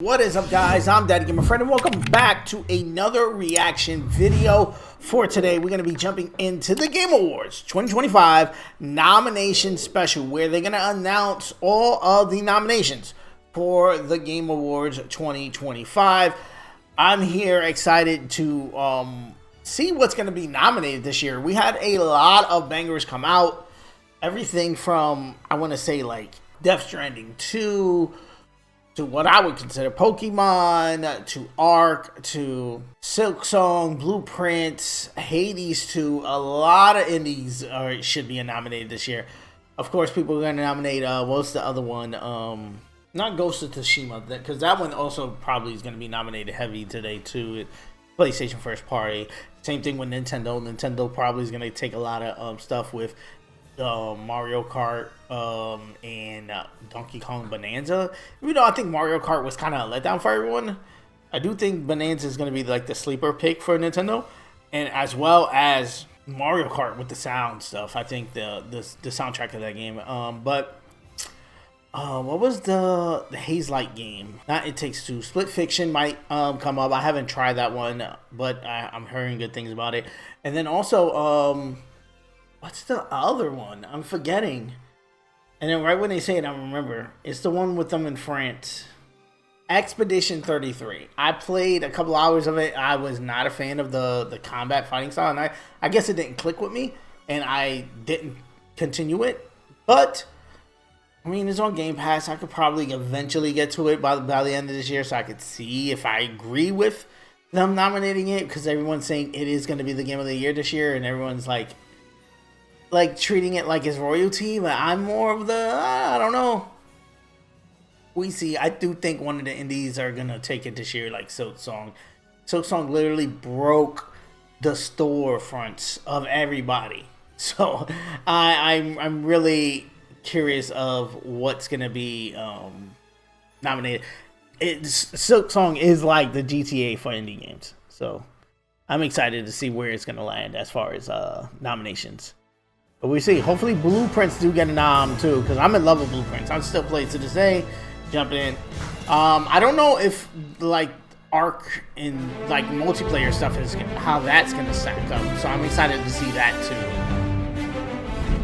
What is up, guys? I'm daddyGamerFred and welcome back to another reaction video. For today, we're going to be jumping into the Game Awards 2025 nomination special, where they're going to announce all of the nominations for the Game Awards 2025. I'm here excited to see what's going to be nominated this year. We had a lot of bangers come out. Everything from, I want to say, like Death Stranding 2 to what I would consider Pokemon, to Ark, to Silksong, Blueprints, Hades, to a lot of indies should be nominated this year. Of course, people are going to nominate, what's the other one? Not Ghost of Tsushima, because that one also probably is going to be nominated heavy today too. PlayStation First Party. Same thing with Nintendo. Nintendo probably is going to take a lot of stuff with Mario Kart and Donkey Kong Bonanza. Even though I think Mario Kart was kind of a letdown for everyone, I do think Bonanza is going to be like the sleeper pick for Nintendo, and as well as Mario Kart with the sound stuff. I think the soundtrack of that game. But what was the Haze Light game? Not It Takes Two. Split Fiction might come up. I haven't tried that one, but I'm hearing good things about it. And then also what's the other one? I'm forgetting. And then right when they say it, I remember. It's the one with them in France. Expedition 33. I played a couple hours of it. I was not a fan of the combat fighting style. And I guess it didn't click with me. And I didn't continue it. But, I mean, it's on Game Pass. I could probably eventually get to it by the end of this year. So I could see if I agree with them nominating it. Because everyone's saying it is going to be the game of the year this year. And everyone's like treating it like it's royalty, but I'm more of the, I don't know. We see. I do think one of the indies are going to take it this year, like Silksong. Silksong literally broke the storefronts of everybody. So I'm really curious of what's going to be nominated. Silksong is like the GTA for indie games. So I'm excited to see where it's going to land as far as nominations. But we see. Hopefully Blueprints do get a nom too, because I'm in love with Blueprints. I'm still playing to this day. Jumping in. I don't know if like Ark and like multiplayer stuff is how that's gonna stack up. So I'm excited to see that too.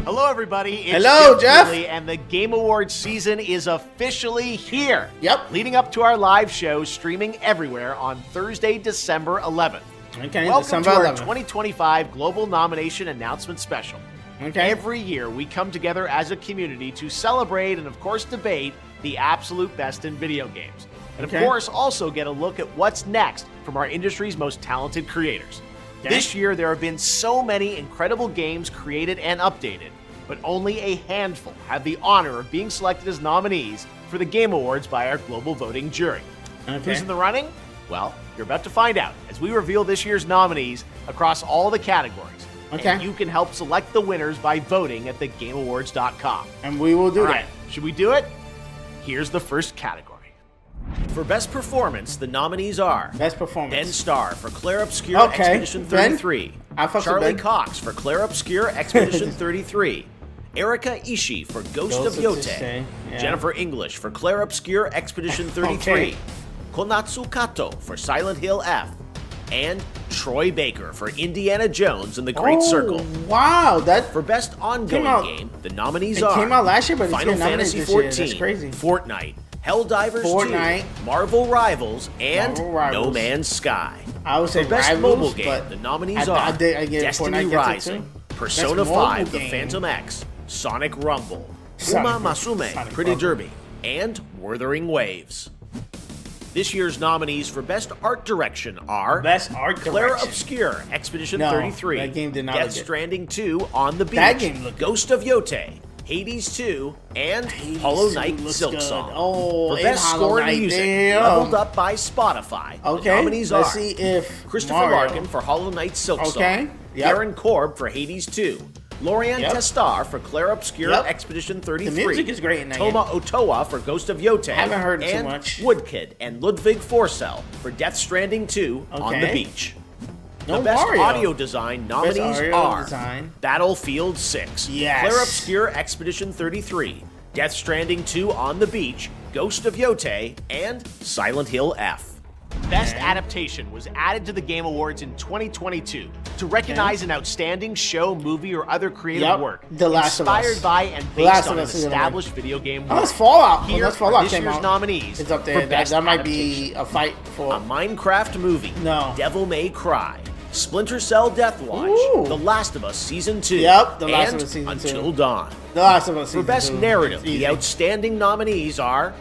Hello everybody. It's Hello, Jeff. Ridley, and the Game Awards season is officially here. Yep. Leading up to our live show streaming everywhere on Thursday, December 11th. Okay. Welcome December to our 11th. 2025 Global Nomination Announcement Special. Okay. Every year, we come together as a community to celebrate and, of course, debate the absolute best in video games. And, of course, also get a look at what's next from our industry's most talented creators. Okay. This year, there have been so many incredible games created and updated, but only a handful have the honor of being selected as nominees for the Game Awards by our global voting jury. Okay. Who's in the running? Well, you're about to find out as we reveal this year's nominees across all the categories. Okay. And you can help select the winners by voting at thegameawards.com. And we will do that. Right. Should we do it? Here's the first category. For Best Performance, the nominees are Best Performance. Ben Starr for Claire Obscure Expedition 33. Charlie Cox for Claire Obscure Expedition 33. Erika Ishii for Ghost of Yotei. Yeah. Jennifer English for Claire Obscure Expedition 33. Okay. Konatsu Kato for Silent Hill F. And Troy Baker for Indiana Jones and the Great Circle. Wow, that For Best Ongoing Game, the nominees it are came out last year, but Final it's getting Fantasy nominated XIV, this year. That's crazy. Fortnite, Helldivers 2, Marvel Rivals, and No Man's Sky. I would say For Best Rivals, Mobile Game, but the nominees I are get Destiny Fortnite Rising, Persona Best 5, mobile The game. Phantom X, Sonic Rumble, Sonic Uma Masume, Sonic Pretty Rumble. Derby, and Wuthering Waves. This year's nominees for Best Art Direction are Best Art Claire Direction. Obscure Expedition No, 33, that game did not Death look good. Stranding 2 On the Beach, That game looked Ghost of Yotei, Hades 2, and Hades Hollow 2 Knight looks Silksong. good. Oh, for and Best Hollow Score and Knight, Music, damn. leveled up by Spotify. Okay, The nominees let's are see if Christopher Mario. Larkin for Hollow Knight Silksong, Okay, yep. Aaron Korb for Hades 2, Lorian Testar for Claire Obscure Expedition 33. The music is great in that Toma Otoa for Ghost of Yotei. Haven't heard it too and much. Woodkid and Ludwig Forsell for Death Stranding 2 On the Beach. No The Best Mario. Audio Design nominees audio are design. Battlefield 6, Yes. Claire Obscure Expedition 33, Death Stranding 2 On the Beach, Ghost of Yotei, and Silent Hill F. Best Adaptation was added to the Game Awards in 2022 to recognize an outstanding show, movie, or other creative work The Last of Us. inspired by and based on an established video game world. That's Fallout. Here That's Fallout this came year's out. nominees It's up there. for Best That might Adaptation. be a fight for A Minecraft movie, No. Devil May Cry, Splinter Cell Deathwatch, Ooh. The Last of Us Season 2, Yep, The Last and of Us Season 2. Until Dawn. The Last of Us. For Season Best 2. Narrative, It's easy. the outstanding nominees are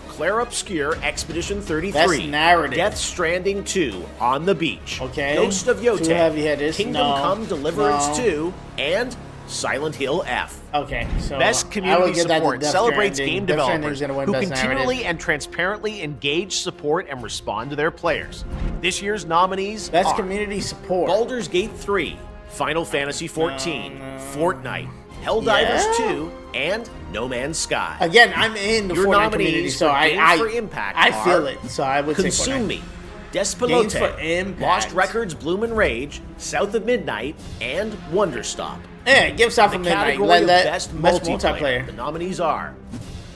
Claire Obscure, Expedition 33, Best Narrative. Death Stranding 2, On the Beach, Okay. Ghost of Too Yotei, heavy-hitters. Kingdom No. Come Deliverance No. 2, and Silent Hill F. Okay, so Best I community would give that to support Death celebrates Stranding. game Death Stranding's developers gonna win who Best continually Narrative. and transparently engage, support, and respond to their players. This year's nominees Best are community support. Baldur's Gate 3, Final Fantasy 14, Fortnite, Helldivers Yeah. 2, and No Man's Sky. Again, I'm in the Your Fortnite nominees community, so for Games I for Impact I are feel it. So I would say Consume Fortnite. Me, Games for Despelote, Impact. Lost Records, Bloom and Rage, South of Midnight, and Wonderstop. Yeah, give South The of Midnight. category of Let best multiplayer. multiplayer. The nominees are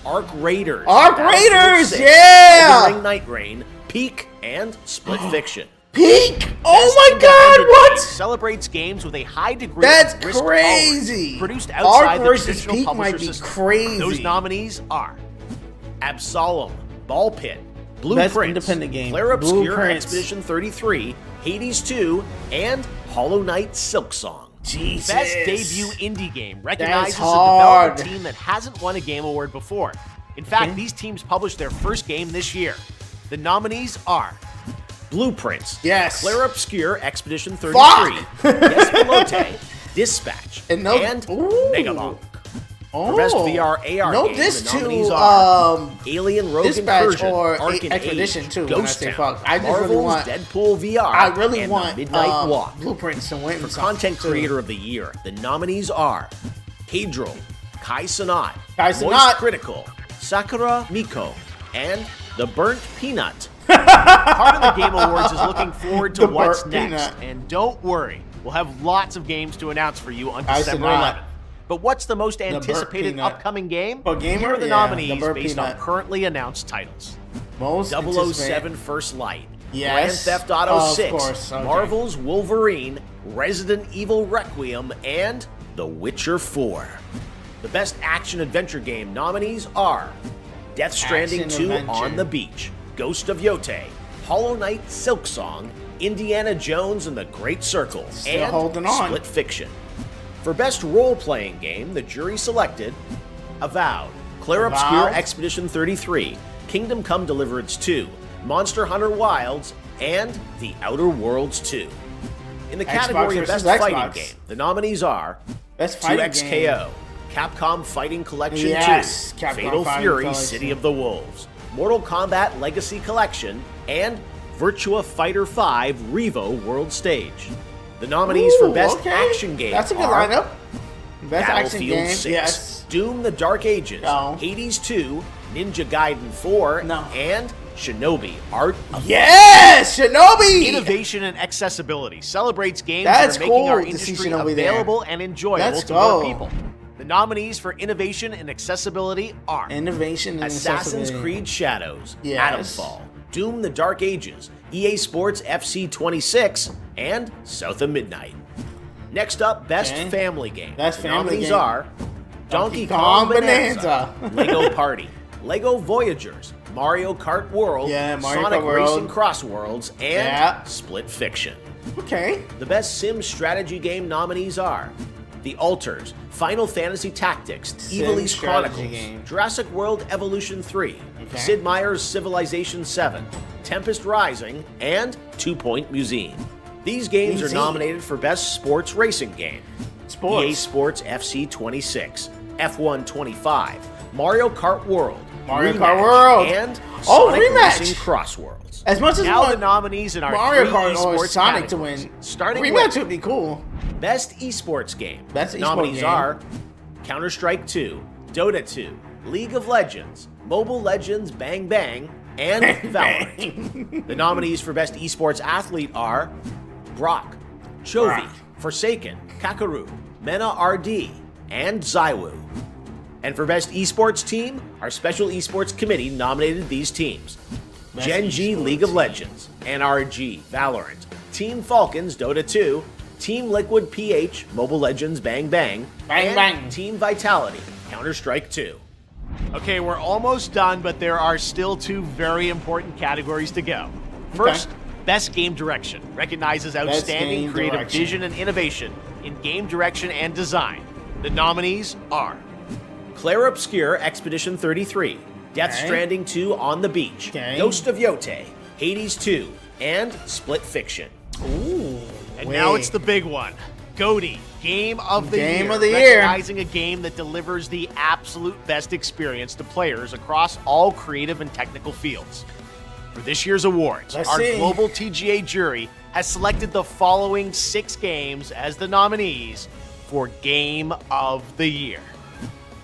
Ark Raiders, Ark Battlefield Raiders, 6, yeah! Elden Ring Night Rain, Peak, and Split Fiction. Peak! Best Oh my Independent God! Game What? Celebrates games with a high degree That's of risk crazy. tolerance, produced Ark outside the versus traditional Peak publisher might be system. crazy. Those nominees are Absolem, Ball Pit, Best Blueprints, independent game. Claire Obscure, Blueprints. Expedition 33, Hades 2, and Hollow Knight Silksong. Jesus. Best debut indie game recognizes a hard. development team that hasn't won a game award before. In fact, these teams published their first game this year. The nominees are Blueprints, Yes. Claire Obscure, Expedition 33, Despelote, Dispatch, And and ooh. Megalonk. Oh. For Best VR AR No game, diss the nominees to are Alien Rogue Dispatch Incursion, or Ark and Expedition Age, too, when I Ghost say Town, fuck. I just Marvel's really want- Deadpool VR, I really and want the Midnight Walk. Blueprints to win. For something, Content too. Creator of the Year, the nominees are Pedro, Kai Sanat, Kai Moist Sanat. Critical, Sakura Miko, and The Burnt Peanut. Part of the Game Awards is looking forward to The what's Burnt next. Peanut. And don't worry, we'll have lots of games to announce for you on Kai December Sanat. 11th. But what's the most Burnt anticipated Peanut. upcoming game? A gamer? Here are the Yeah, The nominees Burnt based on Peanut. currently announced titles. Most 007 anticipated. First Light, Yes. Grand Theft Auto Of 6, course, okay. Marvel's Wolverine, Resident Evil Requiem, and The Witcher 4. The Best Action Adventure Game nominees are Death Stranding Action 2 Adventure. On the Beach, Ghost of Yotei, Hollow Knight Silksong, Indiana Jones and the Great Circle, Still and holding on. Split Fiction. For Best Role-Playing Game, the jury selected Avowed, Claire Obscure Avowed. Expedition 33, Kingdom Come Deliverance 2, Monster Hunter Wilds, and The Outer Worlds 2. In the category of versus Best Fighting Xbox. Game, the nominees are Best fighting 2XKO, Capcom Fighting Collection Yes, 2, Capcom Fatal Fighting Fury Collection. City of the Wolves, Mortal Kombat Legacy Collection, and Virtua Fighter 5 Revo World Stage. The nominees for Ooh, Best okay. Action Game That's a good are lineup. Best action Battlefield game. 6, Yes. Doom the Dark Ages, No. Hades 2, Ninja Gaiden 4, No. and Shinobi Art of Yes, Shinobi. Innovation and accessibility celebrates games That's that are making our cool to see industry Shinobi there. available and enjoyable Let's to more go. people. The nominees for innovation and accessibility are Innovation and Assassin's accessibility. Creed Shadows, Yes. Atomfall, Doom the Dark Ages, EA Sports FC 26, and South of Midnight. Next up, Best Okay. Family Game. Best The family nominees game. are Donkey Donkey Kong Kong Bonanza, Bonanza. Lego Party, Lego Voyagers, Mario Kart World, Yeah, Mario Sonic Kart World. Racing Cross Worlds, and Yeah. Split Fiction. Okay. The Best Sim Strategy Game nominees are The Alters, Final Fantasy Tactics, Sim Evil East strategy Chronicles, game. Jurassic World Evolution 3, Okay. Sid Meier's Civilization 7, Tempest Rising, and 2 Point Museum. These games are Museum. nominated for Best Sports Racing Game. Sports. EA Sports FC 26, F1 25, Mario Kart World, Mario Rematch, Kart World. and Oh, Sonic Rematch. Racing Cross Worlds. As much as Now I the nominees in our Mario three Kart or esports Sonic to categories. win, Starting rematch with would be cool. Best Esports Game. Best esport Nominees game. are Counter-Strike 2, Dota 2, League of Legends, Mobile Legends Bang Bang, and Valorant. The nominees for Best Esports Athlete are Brock, Chovy, Brock. Forsaken, Kakaru, Mena RD, and Zywoo. And for Best Esports Team, our special esports committee nominated these teams. Gen G League of Legends, NRG Valorant, Team Falcons Dota 2, Team Liquid PH Mobile Legends Bang Bang, and Team Vitality Counter-Strike 2. Okay, we're almost done, but there are still 2 very important categories to go. First, Best Game Direction recognizes outstanding creative vision and innovation in game direction and design. The nominees are Claire Obscure Expedition 33, Death Stranding 2 On the Beach, Ghost of Yote, Hades 2, and Split Fiction. Ooh. And now it's the big one. GOTY, Game of the Year. Recognizing a game that delivers the absolute best experience to players across all creative and technical fields. For this year's awards, our global TGA jury has selected the following 6 games as the nominees for Game of the Year.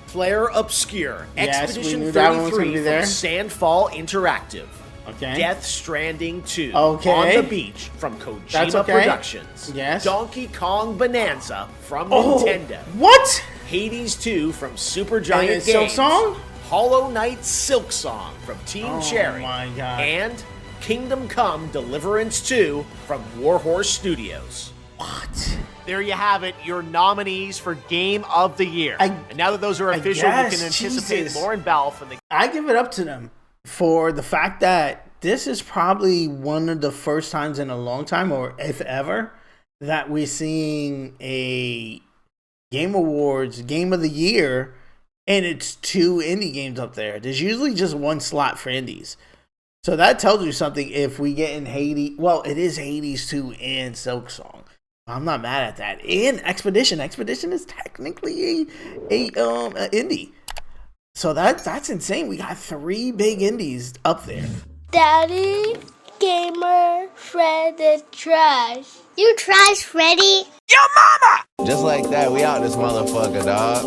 Claire Obscure, Expedition 33 from Sandfall Interactive. Death Stranding 2, On the Beach from Kojima Productions. Donkey Kong Bonanza from Nintendo. What? Hades 2 from Supergiant Games. Silksong? Hollow Knight Silksong from Team Cherry. Oh my god. And Kingdom Come Deliverance 2 from Warhorse Studios. What? There you have it, your nominees for Game of the Year. And now that those are official, you can anticipate Lauren Balfe and the... I give it up to them for the fact that this is probably one of the first times in a long time, or if ever, that we're seeing a Game Awards Game of the Year, and it's 2 indie games up there. There's usually just 1 slot for indies. So that tells you something if we get in Hades. Well, it is Hades 2 and Silksong. I'm not mad at that. And Expedition. Expedition is technically a indie. So that's insane. We got 3 big indies up there. Daddy Gamer Fred is trash. You trash, Freddy? Yo, mama! Just like that, we out this motherfucker, dog.